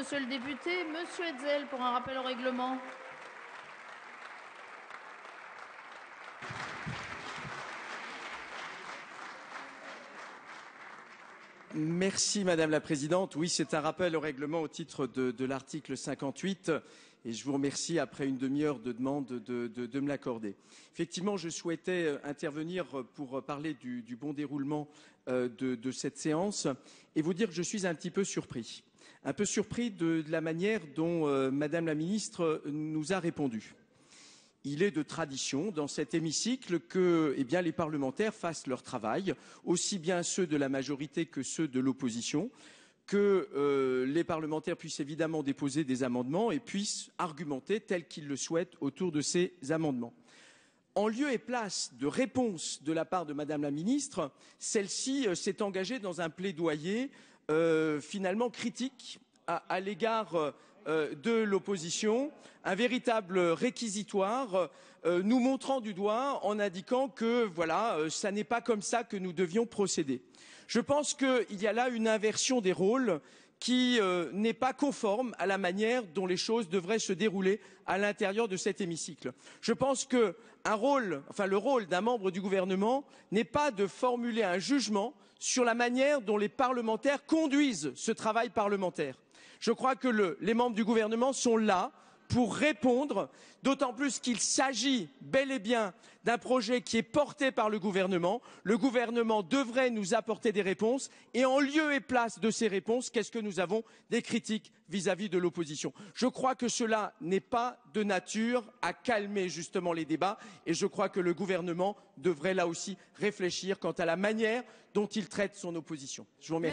monsieur le député. Monsieur Hetzel, pour un rappel au règlement. Merci Madame la Présidente. Oui, c'est un rappel au règlement au titre de l'article 58 et je vous remercie après une demi-heure de demande de me l'accorder. Effectivement, je souhaitais intervenir pour parler du bon déroulement de cette séance et vous dire que je suis un petit peu surpris. Un peu surpris de la manière dont Madame la Ministre nous a répondu. Il est de tradition dans cet hémicycle que les parlementaires fassent leur travail, aussi bien ceux de la majorité que ceux de l'opposition, que les parlementaires puissent évidemment déposer des amendements et puissent argumenter tel qu'ils le souhaitent autour de ces amendements. En lieu et place de réponse de la part de Madame la Ministre, celle-ci s'est engagée dans un plaidoyer finalement critique à l'égard de l'opposition, un véritable réquisitoire, nous montrant du doigt en indiquant que voilà, ça n'est pas comme ça que nous devions procéder. Je pense qu'il y a là une inversion des rôles qui n'est pas conforme à la manière dont les choses devraient se dérouler à l'intérieur de cet hémicycle. Je pense que le rôle d'un membre du gouvernement n'est pas de formuler un jugement sur la manière dont les parlementaires conduisent ce travail parlementaire. Je crois que les membres du gouvernement sont là pour répondre, d'autant plus qu'il s'agit bel et bien d'un projet qui est porté par le gouvernement. Le gouvernement devrait nous apporter des réponses et en lieu et place de ces réponses, qu'est-ce que nous avons? Des critiques vis-à-vis de l'opposition. Je crois que cela n'est pas de nature à calmer justement les débats et je crois que le gouvernement devrait là aussi réfléchir quant à la manière dont il traite son opposition. Je vous remercie.